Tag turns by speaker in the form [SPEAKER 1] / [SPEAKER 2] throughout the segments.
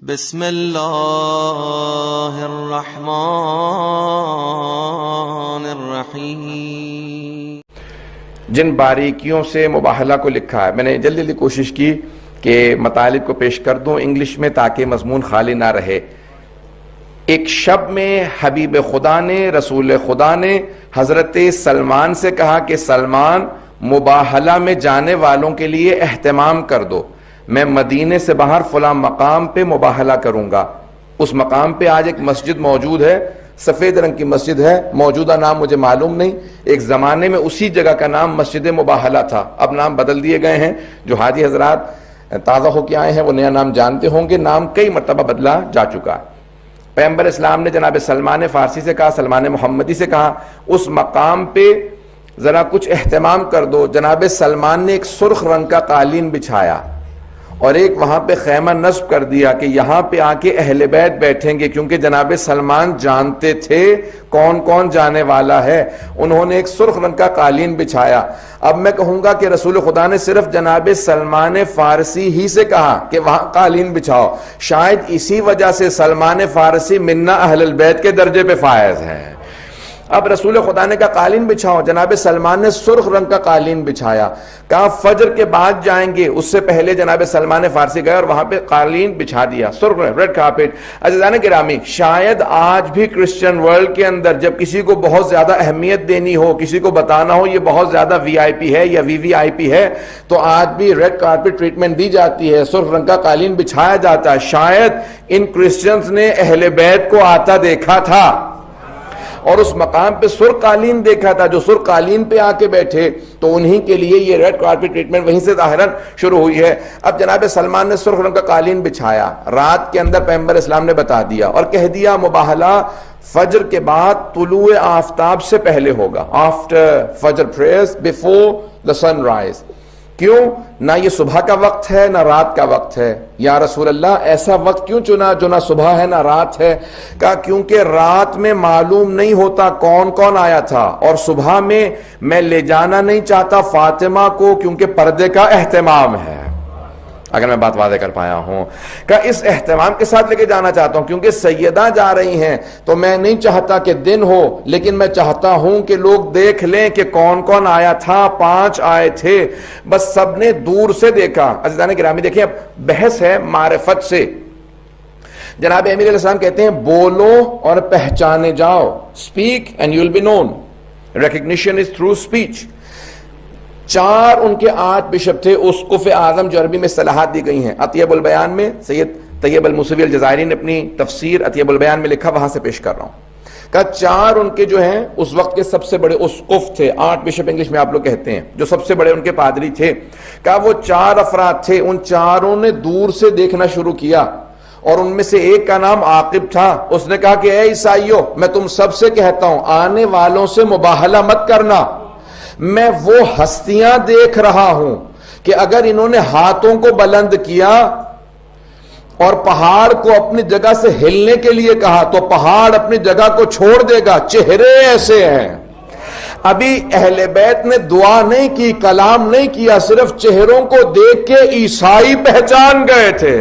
[SPEAKER 1] بسم اللہ الرحمن الرحیم۔
[SPEAKER 2] جن باریکیوں سے مباہلہ کو لکھا ہے، میں نے جلدی کوشش کی کہ مطالب کو پیش کر دوں انگلش میں تاکہ مضمون خالی نہ رہے۔ ایک شب میں حبیب خدا نے، رسول خدا نے حضرت سلمان سے کہا کہ سلمان، مباہلہ میں جانے والوں کے لیے اہتمام کر دو، میں مدینے سے باہر فلاں مقام پہ مباہلہ کروں گا۔ اس مقام پہ آج ایک مسجد موجود ہے، سفید رنگ کی مسجد ہے، موجودہ نام مجھے معلوم نہیں، ایک زمانے میں اسی جگہ کا نام مسجد مباہلہ تھا، اب نام بدل دیے گئے ہیں۔ جو حاجی حضرات تازہ ہو کے آئے ہیں وہ نیا نام جانتے ہوں گے، نام کئی مرتبہ بدلا جا چکا ہے۔ پیغمبر اسلام نے جناب سلمان فارسی سے کہا، سلمان محمدی سے کہا، اس مقام پہ ذرا کچھ اہتمام کر دو۔ جناب سلمان نے ایک سرخ رنگ کا قالین بچھایا اور ایک وہاں پہ خیمہ نصب کر دیا کہ یہاں پہ آ کے اہل بیت بیٹھیں گے، کیونکہ جناب سلمان جانتے تھے کون کون جانے والا ہے۔ انہوں نے ایک سرخ رنگ کا قالین بچھایا۔ اب میں کہوں گا کہ رسول خدا نے صرف جناب سلمان فارسی ہی سے کہا کہ وہاں قالین بچھاؤ، شاید اسی وجہ سے سلمان فارسی منا اہل البیت کے درجے پہ فائز ہے۔ اب رسول خدا نے کہا قالین بچھاؤ، جناب سلمان نے سرخ رنگ کا قالین بچھایا، کہا فجر کے بعد جائیں گے، اس سے پہلے جناب سلمان فارسی گئے اور وہاں پہ قالین بچھا دیا، سرخ ریڈ کارپیٹ۔ عزیزان گرامی، شاید آج بھی کرسچن ورلڈ کے اندر جب کسی کو بہت زیادہ اہمیت دینی ہو، کسی کو بتانا ہو یہ بہت زیادہ وی آئی پی ہے یا وی وی آئی پی ہے، تو آج بھی ریڈ کارپیٹ ٹریٹمنٹ دی جاتی ہے، سرخ رنگ کا قالین بچھایا جاتا ہے۔ شاید ان کرسچنز نے اہل بیت کو آتا دیکھا تھا اور اس مقام پہ سرخ قالین دیکھا تھا، جو سرخ قالین پہ آ کے بیٹھے تو انہی کے لیے یہ ریڈ کارپیٹ ٹریٹمنٹ وہیں سے ظاہراً شروع ہوئی ہے۔ اب جناب سلمان نے سرخ رنگ کا قالین بچھایا، رات کے اندر پیغمبر اسلام نے بتا دیا اور کہہ دیا مباہلہ فجر کے بعد طلوع آفتاب سے پہلے ہوگا، آفٹر فجر prayers before the sunrise. کیوں؟ نہ یہ صبح کا وقت ہے نہ رات کا وقت ہے۔ یا رسول اللہ ایسا وقت کیوں چنا جو نہ صبح ہے نہ رات ہے؟ کہا کیونکہ رات میں معلوم نہیں ہوتا کون کون آیا تھا، اور صبح میں لے جانا نہیں چاہتا فاطمہ کو کیونکہ پردے کا اہتمام ہے۔ اگر میں بات واضح کر پایا ہوں کہ اس اہتمام کے ساتھ لے کے جانا چاہتا ہوں، کیونکہ سیدہ جا رہی ہیں تو میں نہیں چاہتا کہ دن ہو، لیکن میں چاہتا ہوں کہ لوگ دیکھ لیں کہ کون کون آیا تھا۔ 5 آئے تھے، بس سب نے دور سے دیکھا۔ عزیزان گرامی دیکھیں، اب بحث ہے معرفت سے۔ جناب امیر علیہ السلام کہتے ہیں بولو اور پہچانے جاؤ، speak and you'll be known, recognition is through speech۔ 4 ان کے 8 بشپ تھے، اسقف اعظم جو عربی میں اصطلاحات دی گئی ہیں۔ اطیب البیان میں سید طیب الموسوی الجزائری نے اپنی تفسیر اطیب البیان میں لکھا، وہاں سے پیش کر رہا ہوں۔ کہ 4 ان کے جو ہیں اس وقت کے سب سے بڑے اسقف تھے، 8 بشپ انگلش میں آپ لوگ کہتے ہیں، جو سب سے بڑے ان کے پادری تھے۔ کہ وہ 4 افراد تھے، ان 4 نے دور سے دیکھنا شروع کیا، اور ان میں سے ایک کا نام عاقب تھا۔ اس نے کہا کہ اے عیسائیو، میں تم سب سے کہتا ہوں آنے والوں سے مباہلہ مت کرنا، میں وہ ہستیاں دیکھ رہا ہوں کہ اگر انہوں نے ہاتھوں کو بلند کیا اور پہاڑ کو اپنی جگہ سے ہلنے کے لیے کہا تو پہاڑ اپنی جگہ کو چھوڑ دے گا۔ چہرے ایسے ہیں۔ ابھی اہل بیت نے دعا نہیں کی، کلام نہیں کیا، صرف چہروں کو دیکھ کے عیسائی پہچان گئے تھے۔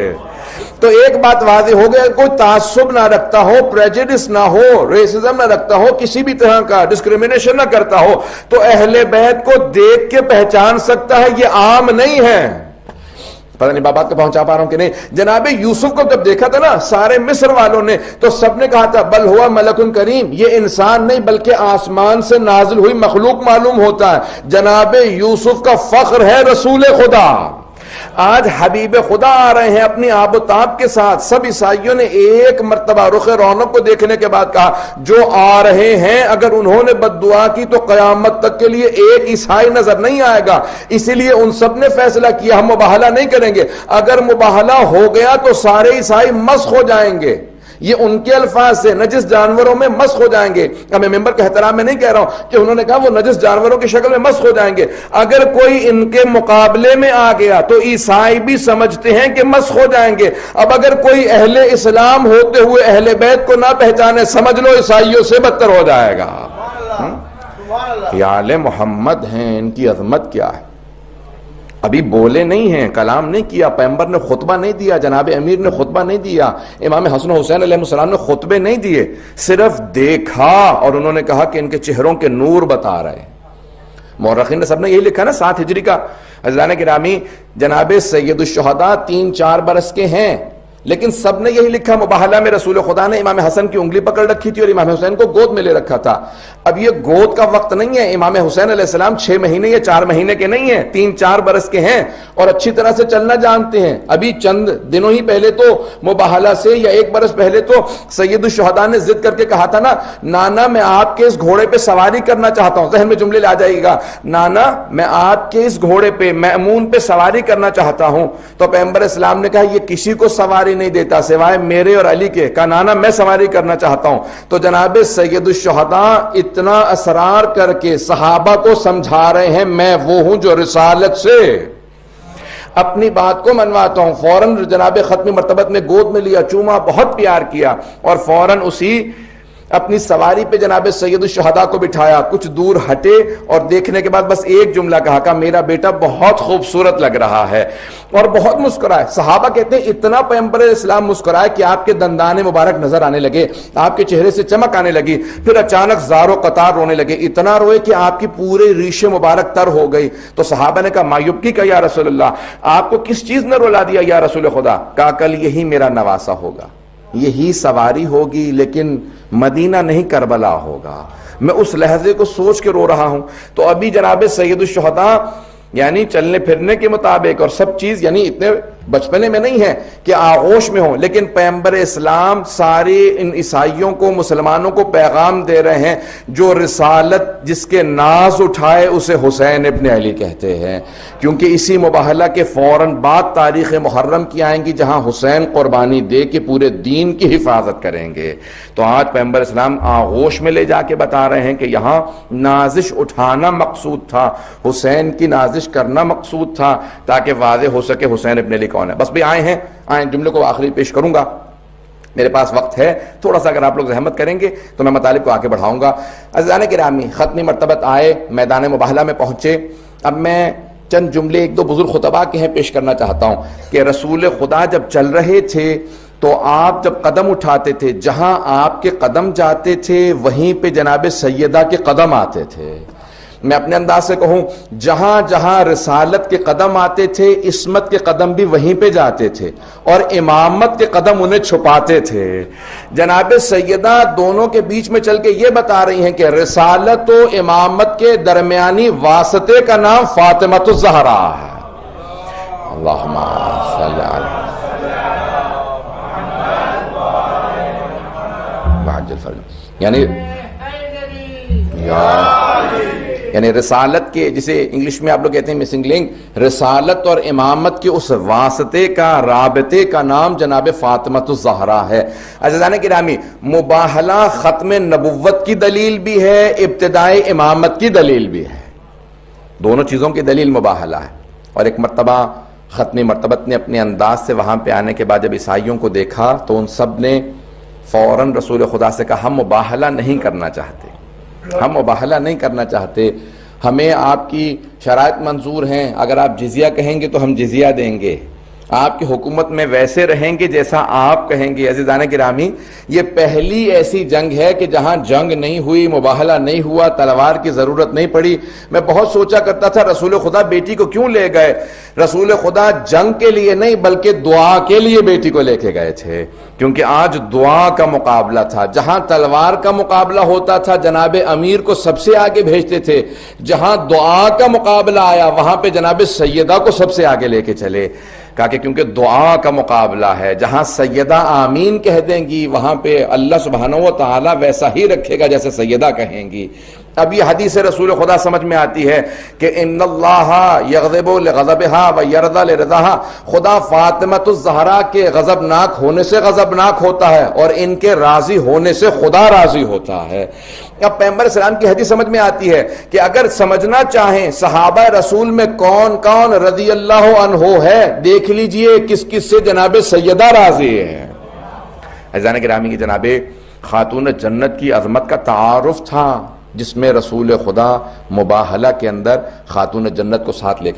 [SPEAKER 2] تو ایک بات واضح ہو گیا، کوئی تعصب نہ رکھتا ہو، پریجڈس نہ ہو، ریسزم نہ رکھتا ہو، کسی بھی طرح کا ڈسکریمنیشن نہ کرتا ہو، تو اہل بیت کو دیکھ کے پہچان سکتا ہے، یہ عام نہیں ہے۔ پتہ نہیں بات کو پہنچا پا رہا ہوں کہ نہیں۔ جناب یوسف کو جب دیکھا تھا نا سارے مصر والوں نے، تو سب نے کہا تھا بل ہوا ملک کریم، یہ انسان نہیں بلکہ آسمان سے نازل ہوئی مخلوق معلوم ہوتا ہے۔ جناب یوسف کا فخر ہے رسول خدا۔ آج حبیب خدا آ رہے ہیں اپنی آب و تاب کے ساتھ۔ سب عیسائیوں نے ایک مرتبہ رخ رونق کو دیکھنے کے بعد کہا جو آ رہے ہیں اگر انہوں نے بد دعا کی تو قیامت تک کے لیے ایک عیسائی نظر نہیں آئے گا۔ اسی لیے ان سب نے فیصلہ کیا ہم مباہلہ نہیں کریں گے، اگر مباہلہ ہو گیا تو سارے عیسائی مسخ ہو جائیں گے۔ یہ ان کے الفاظ سے نجس جانوروں میں مسخ ہو جائیں گے۔ اب میں ممبر کے احترام میں نہیں کہہ رہا ہوں کہ انہوں نے کہا وہ نجس جانوروں کی شکل میں مسخ ہو جائیں گے۔ اگر کوئی ان کے مقابلے میں آ گیا تو عیسائی بھی سمجھتے ہیں کہ مسخ ہو جائیں گے۔ اب اگر کوئی اہل اسلام ہوتے ہوئے اہل بیت کو نہ پہچانے، سمجھ لو عیسائیوں سے بدتر ہو جائے گا۔ خیال محمد ہیں، ان کی عظمت کیا ہے۔ ابھی بولے نہیں ہیں، کلام نہیں کیا، پیغمبر نے خطبہ نہیں دیا، جناب امیر نے خطبہ نہیں دیا، امام حسن و حسین علیہ السلام نے خطبے نہیں دیے، صرف دیکھا اور انہوں نے کہا کہ ان کے چہروں کے نور بتا رہے ہیں۔ مورخین نے سب نے یہی لکھا نا 7 ہجری کا۔ عزیزان گرامی، جناب سید الشہداء 3-4 برس کے ہیں، لیکن سب نے یہی لکھا مباہلہ میں رسول خدا نے امام حسن کی انگلی پکڑ رکھی تھی اور امام حسین کو گود میں لے رکھا تھا۔ اب یہ گود کا وقت نہیں ہے، امام حسین علیہ السلام 6 مہینے یا 4 مہینے کے نہیں ہیں، 3-4 برس کے ہیں اور اچھی طرح سے چلنا جانتے ہیں۔ ابھی چند دنوں ہی پہلے تو مباہلہ سے یا 1 برس پہلے تو سید الشہداء نے ضد کر کے کہا تھا نا، نانا میں آپ کے اس گھوڑے پہ سواری کرنا چاہتا ہوں، ذہن میں جملے لا جائے گا، نانا میں آپ کے اس گھوڑے پہ مأمون پہ سواری کرنا چاہتا ہوں۔ تو پیغمبر اسلام نے کہا یہ کسی کو سواری نہیں دیتا سوائے میرے اور علی کے، کہا نانا میں سواری کرنا چاہتا ہوں۔ تو جناب سید الشہداء اتنا اصرار کر کے صحابہ کو سمجھا رہے ہیں میں وہ ہوں جو رسالت سے اپنی بات کو منواتا ہوں۔ فوراً جناب ختم مرتبت نے گود میں لیا، چوما، بہت پیار کیا اور فوراً اسی اپنی سواری پہ جناب سید الشہداء کو بٹھایا، کچھ دور ہٹے اور دیکھنے کے بعد بس ایک جملہ کہا میرا بیٹا بہت خوبصورت لگ رہا ہے اور بہت مسکرائے۔ صحابہ کہتے ہیں اتنا پیغمبر اسلام مسکرائے کہ آپ کے دندان مبارک نظر آنے لگے، آپ کے چہرے سے چمک آنے لگی، پھر اچانک زار و قطار رونے لگے، اتنا روئے کہ آپ کی پورے ریش مبارک تر ہو گئی۔ تو صحابہ نے کہا مایوبکی کا یا رسول اللہ، آپ کو کس چیز نے رلا دیا یا رسول خدا؟ کہا کل یہی میرا نواسا ہوگا، یہی سواری ہوگی، لیکن مدینہ نہیں کربلا ہوگا۔ میں اس لحظے کو سوچ کے رو رہا ہوں۔ تو ابھی جناب سید الشہداء یعنی چلنے پھرنے کے مطابق اور سب چیز یعنی اتنے بچپنے میں نہیں ہے کہ آغوش میں ہوں، لیکن پیغمبر اسلام سارے ان عیسائیوں کو، مسلمانوں کو پیغام دے رہے ہیں جو رسالت جس کے ناز اٹھائے اسے حسین ابن علی کہتے ہیں، کیونکہ اسی مباہلہ کے فوراً بعد تاریخ محرم کی آئیں گی جہاں حسین قربانی دے کے پورے دین کی حفاظت کریں گے۔ تو آج پیغمبر اسلام آغوش میں لے جا کے بتا رہے ہیں کہ یہاں نازش اٹھانا مقصود تھا، حسین کی نازش کرنا مقصود تھا تاکہ واضح ہو سکے حسین ابن علی کون ہے۔ بس بھی آئیں جملے کو آخری پیش کروں گا، میرے پاس وقت ہے تھوڑا سا، اگر آپ لوگ زحمت کریں گے تو میں مطالب کو آگے بڑھاؤں گا۔ عزیزان گرامی، ختمی مرتبت آئے، میدان مباہلہ میں پہنچے۔ اب میں چند جملے 1-2 بزرگ خطباء کے ہیں پیش کرنا چاہتا ہوں کہ رسول خدا جب چل رہے تھے تو آپ جب قدم اٹھاتے تھے، جہاں آپ کے قدم جاتے تھے وہیں پہ جناب سیدہ کے قدم آتے تھے۔ میں اپنے انداز سے کہوں، جہاں جہاں رسالت کے قدم آتے تھے عصمت کے قدم بھی وہیں پہ جاتے تھے اور امامت کے قدم انہیں چھپاتے تھے۔ جناب سیدہ دونوں کے بیچ میں چل کے یہ بتا رہی ہیں کہ رسالت و امامت کے درمیانی واسطے کا نام فاطمۃ الزہرا ہے۔ اللہم صلی علی یعنی رسالت کے، جسے انگلش میں آپ لوگ کہتے ہیں مسنگ لنک، رسالت اور امامت کے اس واسطے کا، رابطے کا نام جناب فاطمۃ الزہرا ہے۔ عزیزان گرامی، مباہلہ ختم نبوت کی دلیل بھی ہے، ابتدائی امامت کی دلیل بھی ہے، دونوں چیزوں کی دلیل مباہلہ ہے۔ اور ایک مرتبہ ختمی مرتبت نے اپنے انداز سے وہاں پہ آنے کے بعد جب عیسائیوں کو دیکھا تو ان سب نے فوراً رسول خدا سے کہا ہم مباہلہ نہیں کرنا چاہتے، ہم مباہلہ نہیں کرنا چاہتے، ہمیں آپ کی شرائط منظور ہیں، اگر آپ جزیہ کہیں گے تو ہم جزیہ دیں گے، آپ کی حکومت میں ویسے رہیں گے جیسا آپ کہیں گے۔ عزیزان گرامی، یہ پہلی ایسی جنگ ہے کہ جہاں جنگ نہیں ہوئی، مباہلہ نہیں ہوا، تلوار کی ضرورت نہیں پڑی۔ میں بہت سوچا کرتا تھا رسول خدا بیٹی کو کیوں لے گئے؟ رسول خدا جنگ کے لیے نہیں بلکہ دعا کے لیے بیٹی کو لے کے گئے تھے، کیونکہ آج دعا کا مقابلہ تھا۔ جہاں تلوار کا مقابلہ ہوتا تھا جناب امیر کو سب سے آگے بھیجتے تھے، جہاں دعا کا مقابلہ آیا وہاں پہ جناب سیدہ کو سب سے آگے لے کے چلے، کہا کہ کیونکہ دعا کا مقابلہ ہے، جہاں سیدہ آمین کہہ دیں گی وہاں پہ اللہ سبحانہ و تعالی ویسا ہی رکھے گا جیسے سیدہ کہیں گی۔ اب یہ حدیث رسول خدا سمجھ میں آتی ہے کہ ان اللہ یغضب لغضبها ویرضى لرضاها، خدا فاطمۃ الزہرا کے غضبناک ہونے سے غضبناک ہوتا ہے اور ان کے راضی ہونے سے خدا راضی ہوتا ہے۔ اب پیغمبر اسلام کی حدیث سمجھ میں آتی ہے کہ اگر سمجھنا چاہیں صحابہ رسول میں کون کون رضی اللہ عنہ ہے، دیکھ لیجئے کس کس سے جناب سیدہ راضی ہے۔ عزیزان گرامی کی جناب خاتون جنت کی عظمت کا تعارف تھا جس میں رسول خدا مباہلہ کے اندر خاتون جنت کو ساتھ لے کے